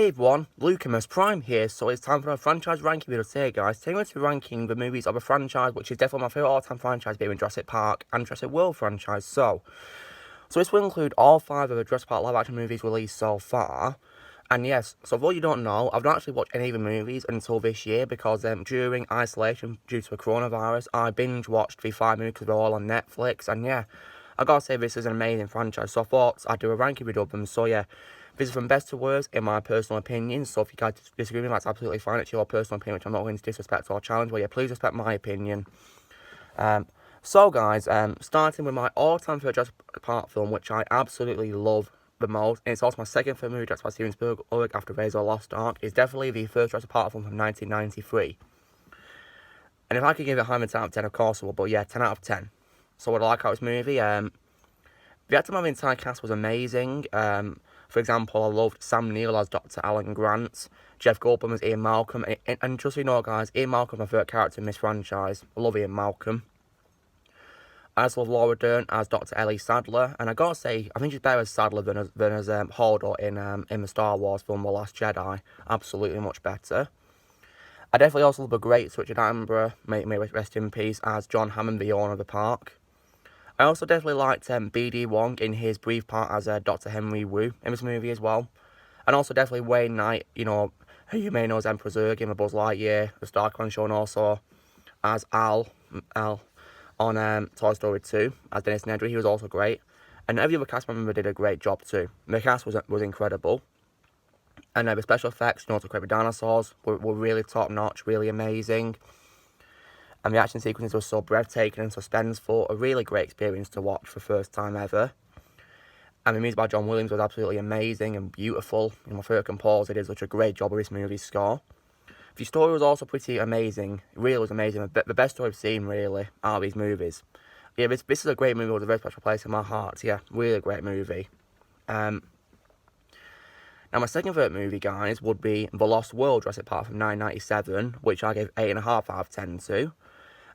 Hey everyone, Lucamus Prime here, so it's time for a franchise ranking video today guys. Today I'm going to be ranking the movies of a franchise which is definitely my favourite all-time franchise being Jurassic Park and Jurassic World franchise. So this will include all 5 of the Jurassic Park live action movies released so far. And yes, so for all you don't know, I've not actually watched any of the movies until this year because during isolation due to the coronavirus, I binge watched the 5 movies because they're all on Netflix. And yeah, I gotta say this is an amazing franchise, so I thought I'd do a ranking video of them. So yeah, this is from best to worst in my personal opinion, so if you guys disagree with me, that's absolutely fine. It's your personal opinion, which I'm not going to disrespect or challenge, but yeah, please respect my opinion. So guys, starting with my all-time favourite Jurassic Park film, which I absolutely love the most, and it's also my second favourite movie directed by Steven Spielberg after Raiders of the Lost Ark, is definitely the first Jurassic Park film from 1993. And if I could give it a 10 out of 10, of course I would, but yeah, 10 out of 10. So what I like about this movie, the acting of the entire cast was amazing. For example, I loved Sam Neill as Dr. Alan Grant, Jeff Goldblum as Ian Malcolm, and just so you know guys, Ian Malcolm's my favourite character in this franchise. I love Ian Malcolm. I also love Laura Dern as Dr. Ellie Sattler, and I gotta say, I think she's better as Sattler than as Holdo in the Star Wars film The Last Jedi. Absolutely much better. I definitely also love a great Richard Attenborough, may rest in peace, as John Hammond, the owner of the park. I also definitely liked B.D. Wong in his brief part as Dr. Henry Wu in this movie as well. And also definitely Wayne Knight, you know, who you may know as Emperor Zurg in the Buzz Lightyear, the Star Wars show, and also as Al on Toy Story 2 as Dennis Nedry. He was also great. And every other cast member did a great job too. The cast was incredible. And the special effects, you know, to create the dinosaurs were really top notch, really amazing. And the action sequences were so breathtaking and suspenseful. A really great experience to watch for the first time ever. And the music by John Williams was absolutely amazing and beautiful. You know, my favourite composer did such a great job with this movie's score. The story was also pretty amazing. It really was amazing. The best story I've seen, really, out of these movies. Yeah, this is a great movie with a very special place in my heart. Yeah, really great movie. Now, my second favourite movie, guys, would be The Lost World, Jurassic Park from 1997, which I gave 8.5 out of 10 to.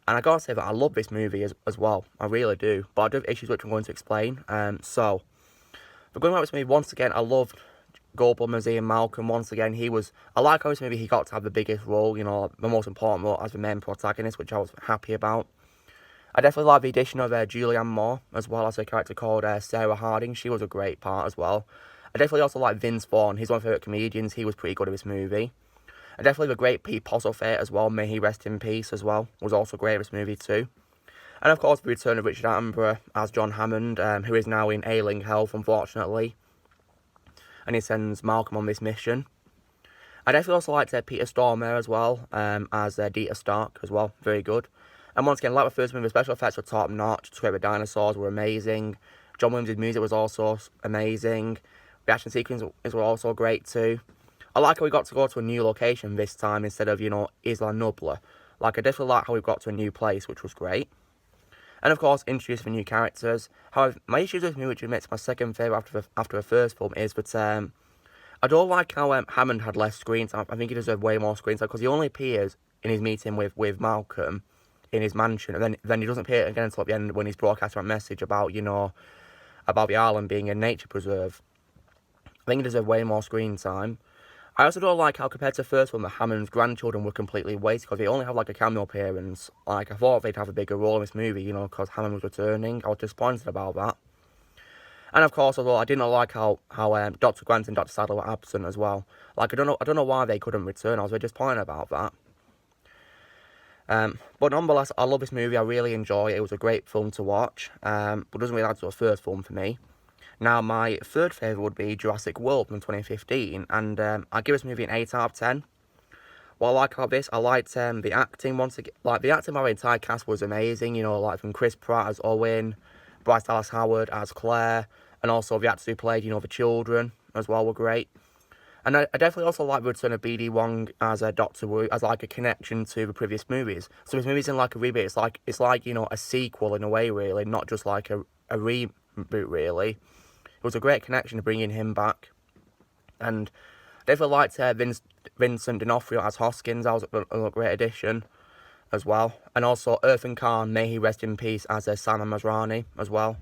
And I gotta say that I love this movie as well. I really do. But I do have issues which I'm going to explain. So, for going back to this movie, once again, I loved Goldblum as Ian Malcolm. Once again, I like how this movie he got to have the biggest role, you know, the most important role as the main protagonist, which I was happy about. I definitely like the addition of Julianne Moore, as well as a character called Sarah Harding. She was a great part as well. I definitely also like Vince Vaughn. He's one of my favourite comedians. He was pretty good in this movie. And definitely the great Pete Postlethwaite as well, may he rest in peace as well, was also great in this movie too. And of course the return of Richard Attenborough as John Hammond, who is now in ailing health unfortunately. And he sends Malcolm on this mission. I definitely also liked Peter Stormare as well, as Dieter Stark as well, very good. And once again, like the first movie, the special effects were top notch, the dinosaurs were amazing. John Williams' music was also amazing. The action sequences were also great too. I like how we got to go to a new location this time instead of, you know, Isla Nublar. Like, I definitely like how we got to a new place, which was great. And of course, introducing the new characters. However, my issues with me, which makes my second favourite after the first film, is that I don't like how Hammond had less screen time. I think he deserved way more screen time because he only appears in his meeting with Malcolm in his mansion, and then he doesn't appear again until at the end when he's broadcasting a message about, you know, about the island being a nature preserve. I think he deserved way more screen time. I also don't like how, compared to the first one, the Hammond's grandchildren were completely wasted because they only have like a cameo appearance. Like, I thought they'd have a bigger role in this movie, you know, because Hammond was returning. I was disappointed about that. And of course, although I did not like how Dr. Grant and Dr. Sattler were absent as well. Like, I don't know why they couldn't return. I was very disappointed about that. But nonetheless, I love this movie. I really enjoy it. It was a great film to watch. But doesn't really add to a first film for me. Now, my third favourite would be Jurassic World from 2015, and I give this movie an 8 out of 10. What I like about this, I liked the acting once again. Like, the acting by the entire cast was amazing, you know, like from Chris Pratt as Owen, Bryce Dallas Howard as Claire, and also the actors who played, you know, the children as well were great. And I definitely also like the return of B.D. Wong as Dr. Wu, as like a connection to the previous movies. So this movie's in like a reboot. It's like, you know, a sequel in a way, really, not just like a reboot, really. It was a great connection to bringing him back. And I definitely liked Vincent D'Onofrio as Hoskins. That was a great addition as well. And also Earthen Khan, may he rest in peace, as Sana Masrani as well.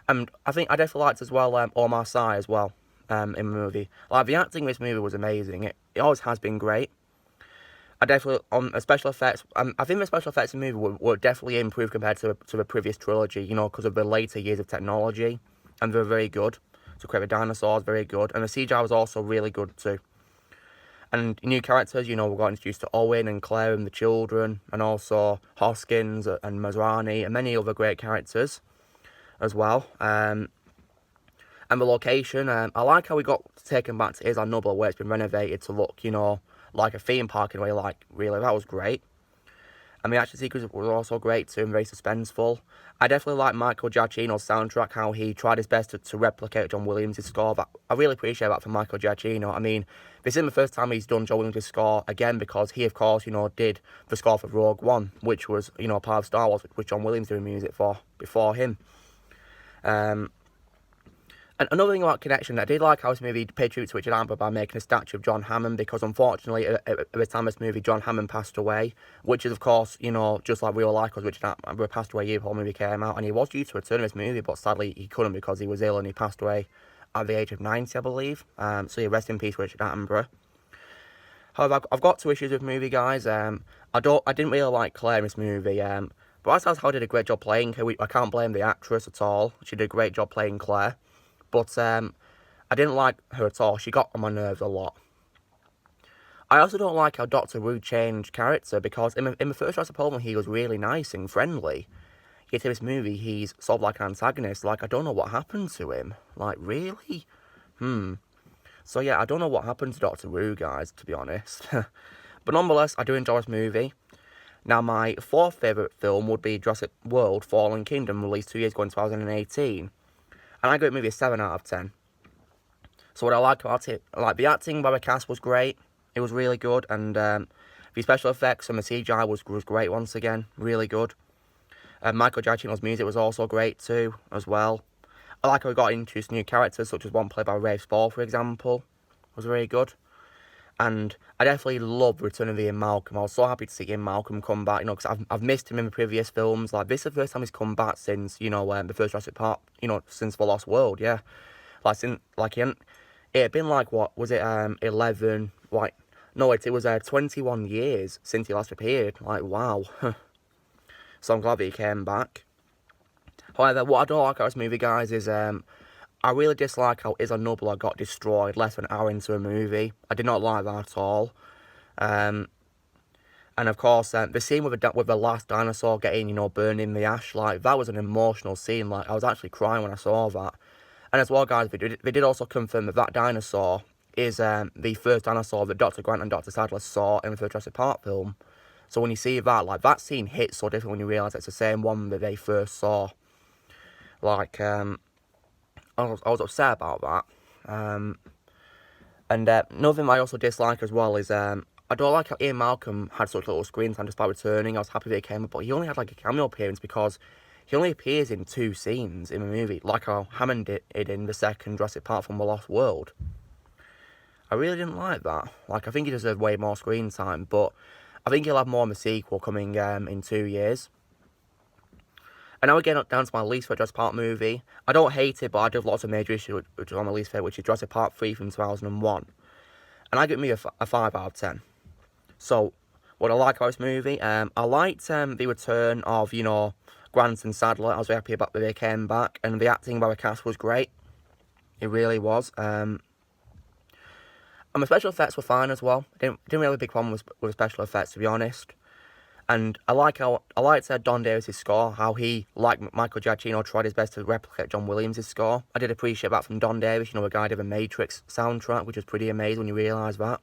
And I think I definitely liked as well Omar Sy as well. in the movie. Like, the acting in this movie was amazing. It always has been great. I definitely, on special effects, I think the special effects in the movie were definitely improved compared to the previous trilogy, you know, because of the later years of technology, and they were very good. To create the dinosaurs, very good, and the CGI was also really good too. And new characters, you know, we got introduced to Owen and Claire and the children, and also Hoskins and Masrani, and many other great characters as well. And the location, I like how we got taken back to Isla Nublar, where it's been renovated to look, you know, like a theme park in a way. Like, really, that was great. And the action sequence was also great too, and very suspenseful. I definitely like Michael Giacchino's soundtrack, how he tried his best to replicate John Williams' score. I really appreciate that from Michael Giacchino. I mean, this isn't the first time he's done John Williams' score, again, because he, of course, you know, did the score for Rogue One, which was, you know, part of Star Wars, which John Williams did music for before him. And another thing about Connection, I did like how this movie paid tribute to Richard Attenborough by making a statue of John Hammond, because unfortunately, at the time of this movie, John Hammond passed away, which is, of course, you know, just like real life, because Richard Attenborough passed away a year before the movie came out, and he was due to return in this movie, but sadly, he couldn't because he was ill, and he passed away at the age of 90, I believe. So yeah, rest in peace, Richard Attenborough. However, I've got two issues with the movie, guys. I didn't really like Claire in this movie, but as how did a great job playing her. I can't blame the actress at all. She did a great job playing Claire. But I didn't like her at all. She got on my nerves a lot. I also don't like how Doctor Who changed character, because in the first Jurassic Park, he was really nice and friendly. Yet in this movie, he's sort of like an antagonist. Like, I don't know what happened to him. Like, really? So yeah, I don't know what happened to Doctor Who, guys, to be honest. But nonetheless, I do enjoy this movie. Now, my fourth favourite film would be Jurassic World Fallen Kingdom, released 2 years ago in 2018. And I give the movie a 7 out of 10. So what I like about it, like, the acting by the cast was great. It was really good. And the special effects and the CGI was great once again. Really good. Michael Giacchino's music was also great too, as well. I like how we got introduced new characters, such as one played by Rafe Spall, for example. It was very good. And I definitely love the return of Ian Malcolm. I was so happy to see Ian Malcolm come back, you know, because I've missed him in the previous films. Like, this is the first time he's come back since, you know, the first Jurassic Park, you know, since The Lost World, yeah. Like, it had been, like, what, was it, 11, like, no, it was 21 years since he last appeared. Like, wow. So I'm glad that he came back. However, what I don't like about this movie, guys, is, I really dislike how Isla Nublar got destroyed less than an hour into a movie. I did not like that at all. And of course, the scene with the last dinosaur getting, you know, burned in the ash, like, that was an emotional scene. Like, I was actually crying when I saw that. And as well, guys, they did also confirm that that dinosaur is the first dinosaur that Dr. Grant and Dr. Sadler saw in the first Jurassic Park film. So when you see that, like, that scene hits so different when you realise it's the same one that they first saw. Like, I was upset about that. And another thing I also dislike as well is I don't like how Ian Malcolm had such little screen time despite returning. I was happy that he came up, but he only had like a cameo appearance because he only appears in 2 scenes in the movie, like how Hammond did in the second Jurassic Park from The Lost World. I really didn't like that. Like, I think he deserved way more screen time, but I think he'll have more in the sequel coming in 2 years. And now we're getting down to my least favourite Jurassic Park movie. I don't hate it, but I do have lots of major issues which is on my least favourite, which is Jurassic Park 3 from 2001. And I give me a 5 out of 10. So, what I like about this movie, I liked the return of, you know, Grant and Sadler. I was very happy about that they came back. And the acting by the cast was great. It really was. And the special effects were fine as well. Didn't really have a big problem with the special effects, to be honest. And I liked Don Davis' score, how he, like Michael Giacchino, tried his best to replicate John Williams' score. I did appreciate that from Don Davis, you know, a guy did a Matrix soundtrack, which was pretty amazing when you realise that.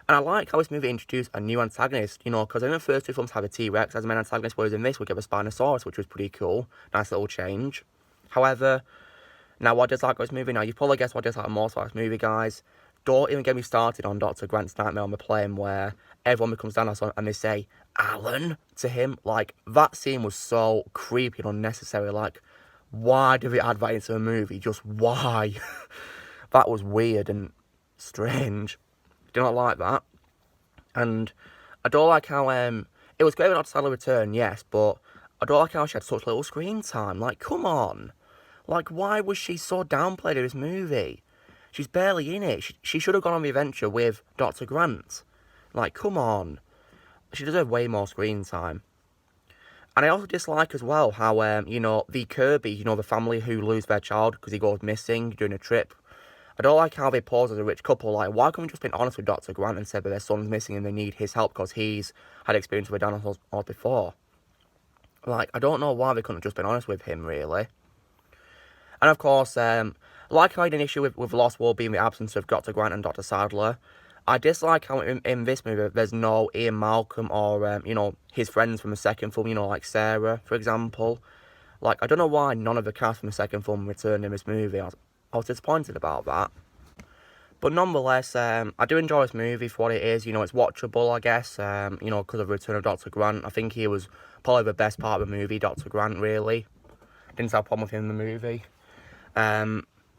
And I like how this movie introduced a new antagonist, you know, because in the first 2 films have a T-Rex as a main antagonist, whereas in this we get a Spinosaurus, which was pretty cool. Nice little change. However, now what I dislike about this movie, now you've probably guessed what I dislike most about this movie, guys. Don't even get me started on Dr. Grant's nightmare on the plane where everyone becomes dinosaur and they say, Alan, to him. Like, that scene was so creepy and unnecessary. Like, why did we add that into a movie? Just why? That was weird and strange. Do not like that. And I don't like how, it was great when Dr. Sadler returned, yes, but I don't like how she had such little screen time. Like, come on. Like, why was she so downplayed in this movie? She's barely in it. She should have gone on the adventure with Dr. Grant. Like, come on. She deserved way more screen time. And I also dislike as well how, you know, the Kirbys, you know, the family who lose their child because he goes missing during a trip. I don't like how they pose as a rich couple. Like, why can't we just be honest with Dr. Grant and say that their son's missing and they need his help because he's had experience with dinosaurs before? Like, I don't know why they couldn't have just been honest with him, really. And of course, like how I had an issue with Lost World being the absence of Dr. Grant and Dr. Sadler, I dislike how in this movie there's no Ian Malcolm or, you know, his friends from the second film, you know, like Sarah, for example. Like, I don't know why none of the cast from the second film returned in this movie. I was disappointed about that. But nonetheless, I do enjoy this movie for what it is. You know, it's watchable, I guess, you know, because of the return of Dr. Grant. I think he was probably the best part of the movie, Dr. Grant, really. Didn't have a problem with him in the movie.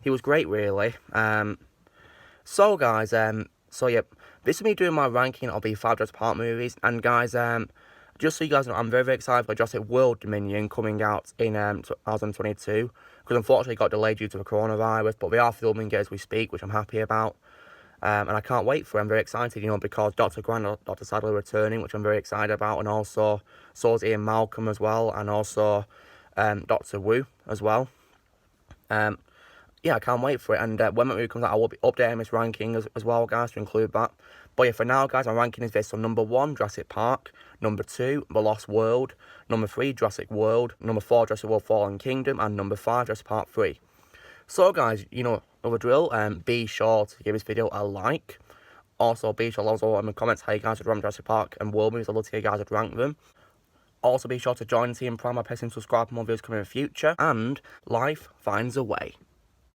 He was great, really. So, guys, so, yeah, this is me doing my ranking of the 5 Jurassic Park movies. And, guys, just so you guys know, I'm very, very excited for Jurassic World Dominion coming out in 2022. Because, unfortunately, it got delayed due to the coronavirus. But they are filming it as we speak, which I'm happy about. And I can't wait for it. I'm very excited, you know, because Dr. Grant and Dr. Sadler are returning, which I'm very excited about. And also, so is Ian Malcolm as well. And also, Dr. Wu as well. Yeah, I can't wait for it. And when that movie comes out, I will be updating this ranking as well, guys, to include that. But yeah, for now, guys, my ranking is based on number 1, Jurassic Park. Number 2, The Lost World. Number 3, Jurassic World. Number 4, Jurassic World Fallen Kingdom. And number 5, Jurassic Park 3. So, guys, you know the drill. Be sure to give this video a like. Also, be sure to let us know in the comments how you guys would rank Jurassic Park and World movies. I'd love to hear you guys would rank them. Also, be sure to join Team Prime by pressing subscribe for more videos coming in the future. And life finds a way.